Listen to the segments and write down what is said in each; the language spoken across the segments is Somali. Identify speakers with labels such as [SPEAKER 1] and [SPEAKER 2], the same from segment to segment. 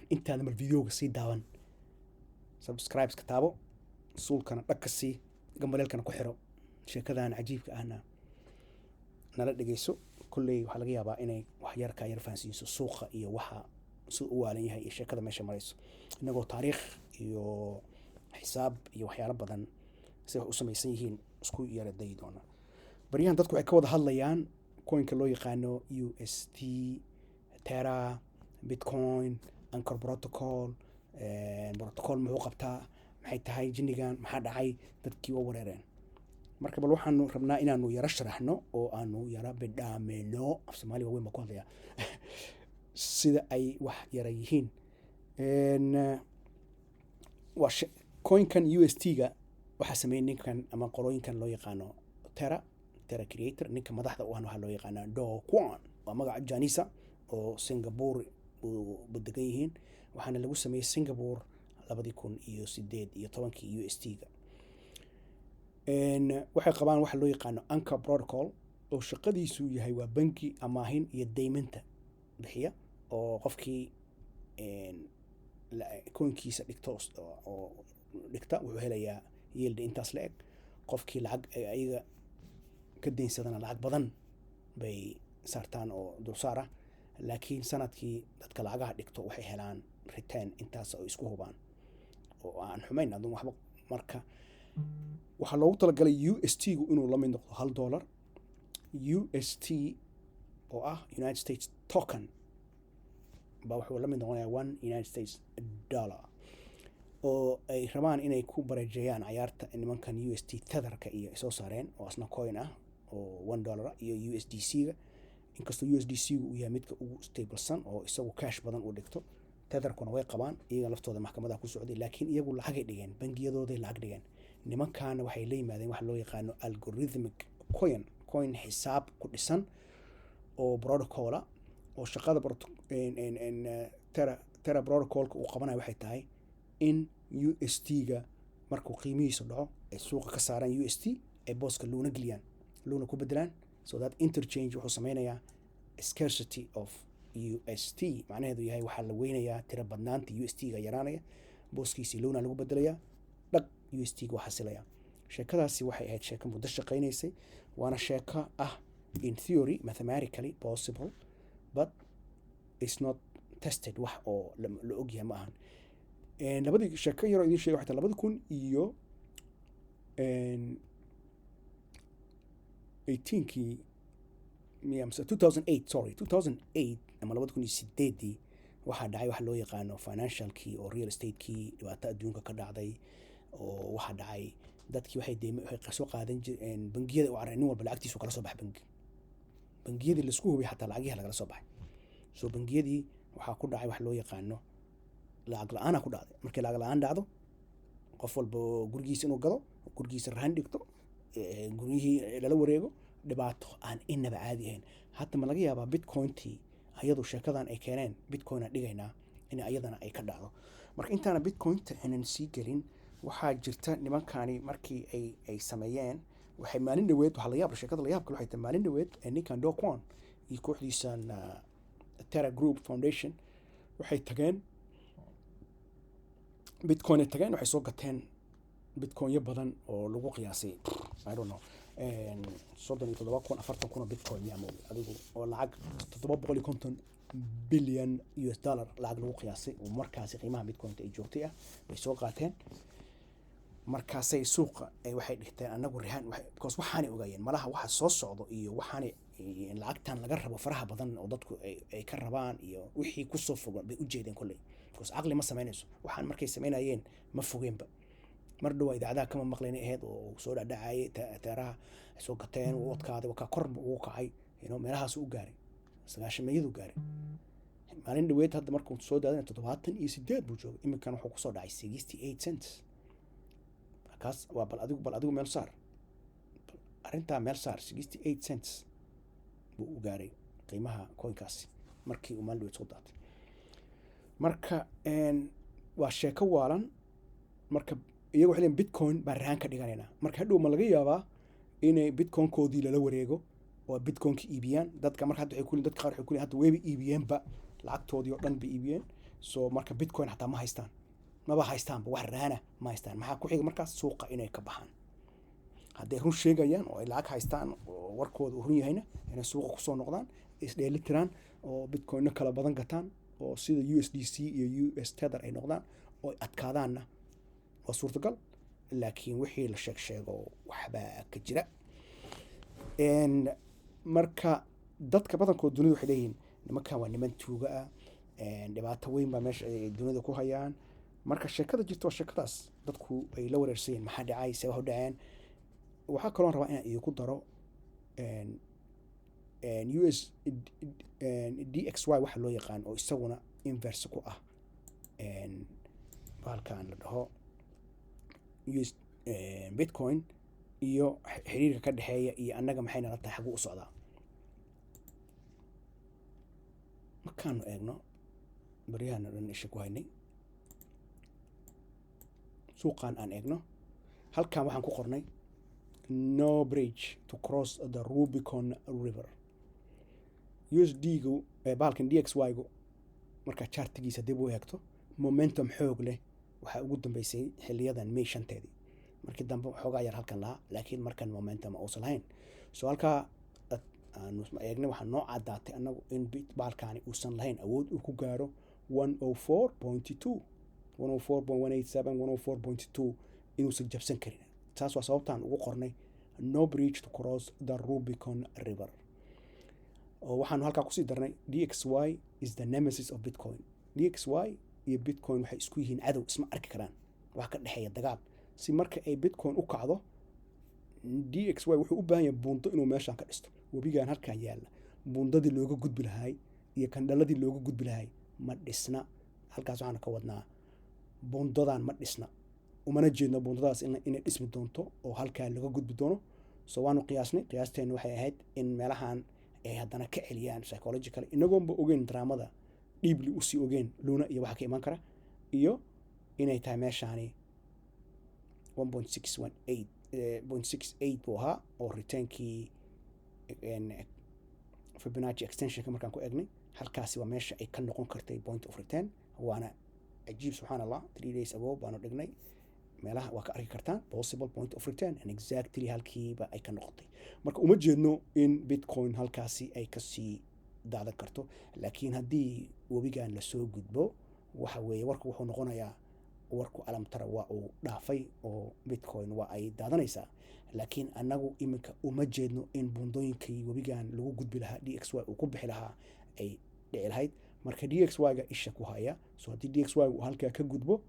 [SPEAKER 1] intaada mar videoga sii daawan subscribe ka taabo suulkana dhag ka sii gambaleelkana ku xiro sheekadan cajiibka ahna nala dhegeyso kulley waxaa laga yaabaa inay wax yar ka yar fahansiiso suuqa iyo waxa suu u waalan yahay iyo sheekada meesha marayso inagoo taariikh iyo xisaab iyo waxyaalo badan si wax u samaysan yihiin isku yara dayi doona baryahan dadku waxay ka wada hadlayaan coinka loo yaqaano UST Terra Bitcoin Anchor Protocol protocol muxuu qabtaa maxay tahay jinnigan maxaa dhacay dadkii waa wareereen marka bal waxaanu rabnaa inaanu yara sharaxno oo aanu yara bidhaameyno af Soomaali weyn ma ku hadlaya sida ay wax yara yihiin waa coinkan UST-ga waxaa sameeyay ninkan ama qolooyinkan loo yaqaano Terra Creator ninka madaxda u ah waxaa loo yaqaanaa Do Kwon waa magaca Janisa oo Singapore u degan yihiin waxaana lagu sameeyay Singapore 2018 UST-ga waxay qabaan waxa loo yaqaano Anchor Protocol oo shaqadiisu yahay waa banki amaahin iyo deyminta bixiya oo qofkii coinkiisa dhigto oo dhigta wuxuu helayaa yield intaas la eg qofkii lacag ayaga ka deynsadana lacag badan bay saartaan oo dulsaar ah laakiin sanadkii dadka lacagaha dhigto waxay helaan return intaas oo isku hubaan oo aan xumayn adun waxba marka waxaa loogu talagalay UST-gu inuu la mid noqdo $1 UST oo ah United States token baa wuxuu la mid noqonayaa $1 United States oo ay rabaan inay ku barajeeyaan cayaarta nimankan UST Tetherka iyo soo saareen oo asna coin ah oo $1 iyo USDC-ga inkastoo USDC-gu uu yahay midka ugu stablesan oo isagu cash badan u dhigto Tetherkuna way qabaan iyaga laftooda maxkamadaha ku socday laakiin iyagu lacagay dhigeen bangiyadooday lacag dhigeen nimankaana waxay la yimaadeen waxa loo yaqaano algorithmic coin xisaab ku dhisan oo protocola oo shaqada Terra protocolka uu qabanayo waxay tahay in UST-ga markuu qiimihiisu dhaco ay suuqa ka saaraan UST ay booska Luna geliyaan Luna ku bedelaan so that interchange wuxuu sameynayaa scarcity of UST macnaheedu yahay waxaa la weynayaa tira badnaanta UST-ga yaraanaya booskiisii Luna lagu bedelayaa dhag UST-ga waa xasilaya sheekadaasi waxay ahayd sheeko muddo shaqaynaysay waana sheeko ah in theory mathematically possible but it's not tested wax oo la ogyahay ma ahan labadii sheeko yaroo idin sheegay waxay 2018kii 2008 ama 2008 waxaa dhacay wax loo yaqaano financialkii oo real estate-kii dhibaato adduunka ka dhacday oo waxaa dhacay dadkii waxay soo qaadan jireen bangiyada u careen nin walba lacagtiisu kala soo baxay bangiyadii laisku hubay xataa lacagihi lagala soo baxay so bangiyadii waxaa ku dhacay wax loo yaqaano lacag la-aanaa ku dhacday markii lacag la-aan dhacdo qof walba gurigiisa inuu gado gurigiisa rahan dhigto guryihii lala wareego dhibaato aan inaba caadi ahayn hadda ma laga yaabaa bitcointii ayadu sheekadan ay keeneen bitcoin aan dhigaynaa in ayadana ay ka dhacdo marka intaana bitcointa aanan sii gelin waxaa jirta nimankani markii ay sameeyeen waxay maalin dhaweed waxaa la yaab sheekada la yaabka waxay tahay maalin dhaweed ninkan Do Kwon iyo kooxdiisan Terra Group Foundation waxay tageen bitcoin ay tageen waxay soo gateen bitcoinyo badan oo lagu qiyaasay I don't know 37,000 bitcoin ama adigu oo lacag $750 billion lacag lagu qiyaasay oo markaasi qiimaha bitcoin-ta ay joogtay ah bay soo qaateen markaasay suuqa ay waxay dhigteen anagu rihaan because waxaanay ogaayeen malaha waxa soo socdo iyo waxaanay lacagtan laga rabo faraha badan oo dadku ay ka rabaan iyo wixii ku soo fogaan bay u jeedeen kulay because aqli ma sameynayso waxaan markay sameynayeen ma fogeenba mar dhow idaacadaha kama maqlaynay ahayd oo soo dhacay Terra soo gateen wadkaaday waa kor ugu kacay meelahaas u gaaray 900 gaaray maalin dhaweed hadda markuu soo daaday 78 buu joogay iminkan wuxuu ku soo dhacay 68 cents kaas waa bal adigu meel saar arinta meel saar 68 cents buu u gaaray qiimaha coinkaasi markii uu maalin soo daatay marka waa sheeko waalan marka iyagu waxay leeyihiin bitcoin baa rahan ka dhiganayna marka hadhow ma laga yaabaa inay bitcoin koodii lala wareego oo bitcoin ka iibiyaan dadka marka hadda waxay ku dadka qaar waxay ku hadda way iibiyeenba lacagtoodii oo dhan bay iibiyeen so marka bitcoin xataa ma haystaan, maba haystaanba wax raana ma haystaan. maxaa ku xiga markaas? suuqa inay ka baxaan. hadday run sheegayaan oo ay lacag haystaan oo warkooda uu run yahayna inay suuqa kusoo noqdaan, isdheeli tiraan oo bitcoinna kala badan gataan oo sida USDC iyo US Tether ay noqdaan oo adkaadaanna waa suurtagal. laakiin wixii la sheego waxbaa ka jira. marka dadka badankood dunida waxay leeyihiin nimankan waa niman tuuga ah, dhibaato weyn baa meesha ay dunida ku hayaan. marka sheekada jirta waa sheekadaas dadku ay la wareersan maxaa dhacay, see wax u dhaceen. waxaa kaloo rabaa inaan idinku daro US DXY waxa loo yaqaan oo isaguna inverse ku ah bahalkan la dhaho US Bitcoin iyo xiriirka ka dhexeeya iyo annaga maxay nala tahay xaguu u socdaa. markaanu eegno baryahan dhan isha ku haynay suuqan aan eegno, halkan waxaan ku qornay no bridge to cross the Rubicon River. USD-gu bahalkan DXY-gu markaa chartigiisa dib u eegto momentum xoog leh waxaa ugu dambeysay xiliyadan May 5-teedii. markii dambe xoogaa yar halkan lahaa, laakiin markan momentum uusan lahayn. so halkaa aanu eegnay waxaa noo caddaatay annagu in bahalkaani uusan lahayn awood uu ku gaaro 104.2 104.187 104.2 inuusan jabsan karin. taas waa sababtaan ugu qornay no bridge to cross the Rubicon River. oo waxaanu halkaa kusii darnay DXY is the nemesis of Bitcoin. DXY iyo Bitcoin waxay isku yihiin cadow, isma arki karaan, wax ka dhexeeya dagaal. si marka ay Bitcoin u kacdo, DXY wuxuu u baahan yahay buundo inuu meeshaan ka dhisto. webigaan halkan yaalla buundadii looga gudbi lahay iyo kandhaladii looga gudbi lahay ma dhisna. halkaas waxaan ka wadnaa buundadan ma dhisna, umana jeedno buundadaas inay dhismi doonto oo halkaa laga gudbi doono. so waanu qiyaasnay, qiyaasteena waxay ahayd in meelahan ay haddana ka celiyaan psychological inagoonba ogeyn daraamada dhiibli usii ogeyn luna iyo waxa ka iman kara, iyo inay tahay meeshaani 1.618 buu ahaa oo retainkii Fibonacci extensionka markaan ku eegnay halkaasi waa meesha ay ka noqon kartay point of return. waana cajiib subxaan allah 3 days ago baanu dhignay meelaha waa ka arki kartaan possible point of return and exactly halkiiba ay ka noqotay. marka uma jeedno in Bitcoin halkaasi ay kasii daadan karto, laakiin haddii webigan lasoo gudbo waxa weeye warku wuxuu noqonayaa warku alamtara waa uu dhaafay oo Bitcoin waa ay daadanaysaa. laakiin annagu iminka uma jeedno in buundooyinkii webigan lagu gudbi lahaa DXY uu ku bixi lahaa ay dhici lahayd. marka DXY-ga isha ku haya. so haddii DXY uu halkaa ka gudbo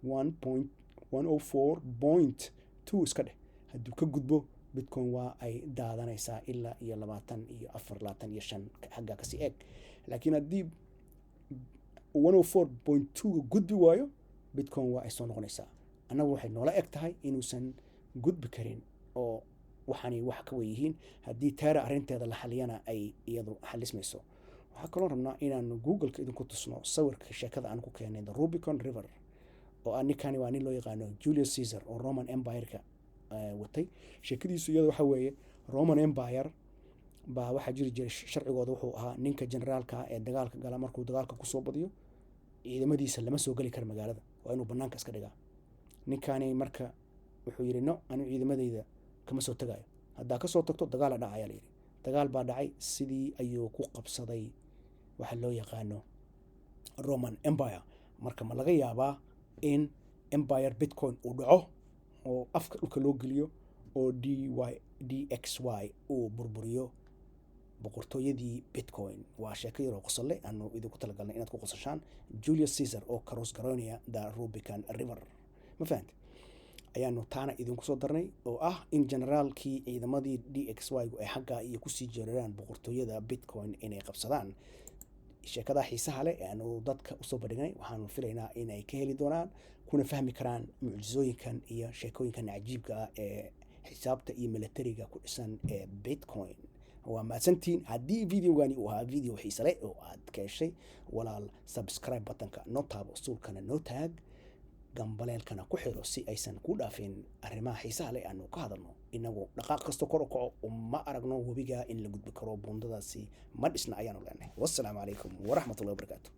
[SPEAKER 1] 104.2 iska dheh, hadduu ka gudbo Bitcoin waa ay daadanaysaa ilaa iyo 24-25 xaggaa kasii eeg. laakiin haddii 104.2 gudbi waayo Bitcoin waa ay soo noqonaysaa. annagu waxay noola eg tahay inuusan gudbi karin oo waxaanay wax ka weyihiin. haddii Terra arrinteeda la xaliyana ay iyadu xalismayso. waxaa kaloo rabnaa inaanu Google-ka idinku tusno sawirka sheekada aan ku keenay the Rubicon River oo ninkani waa nin loo yaqaano Julius Caesar oo Roman Empire-ka watay. sheekadiisu iyada waxa weeye Roman Empire baa waxaa jiri jiray sharcigooda wuxuu ahaa ninka generaalka ee dagaalka gala markuu dagaalka kusoo badiyo ciidamadiisa lama soo gali karo magaalada, waa inuu banaanka iska dhigaa. ninkani marka wuxuu yidhi no, anigu ciidamadayda kama soo tagayo, haddaa ka soo tagto dagaal dhaca ayaa la yidhi. dagaal baa dhacay, sidii ayuu ku qabsaday waxa loo yaqaano Roman Empire. marka ma laga yaabaa in Empire Bitcoin uu dhaco oo afka dhulka loo geliyo oo DXY uu burburiyo boqortooyadii Bitcoin? waa sheeko yar oo qosole aanu idinku talagalnay inaad ku qosashaan. Julius Caesar oo cross garoonaya the Rubicon River, ma fahantay? ayaanu taana idinku soo darnay oo ah in generaalkii ciidamadii DXY-gu ay xaggaa iyo kusii jeeraraan boqortooyada Bitcoin inay qabsadaan. sheekada xiisaha leh ee aanu dadka usoo bandhignay waxaanu filaynaa inay ka heli doonaan kuna fahmi karaan mucjisooyinkan iyo sheekooyinkan cajiibka ah ee xisaabta iyo militariga ku dhisan ee Bitcoin. waa mahadsantiin. haddii videogani uu ahaa video xiise leh oo aad ka heshay, walaal subscribe buttonka noo taabo, suulkana noo taag, gambaleelkana ku xiro si aysan ku dhaafin arrimaha xiisaha leh aanu ka hadalno. inagu dhaqaaq kasta kor u kaco uma aragno webiga in la gudbi karo, buundadaasi ma dhisna ayaanu leenahay. wassalaamu calaykum waraxmatullahi wabarakaatu.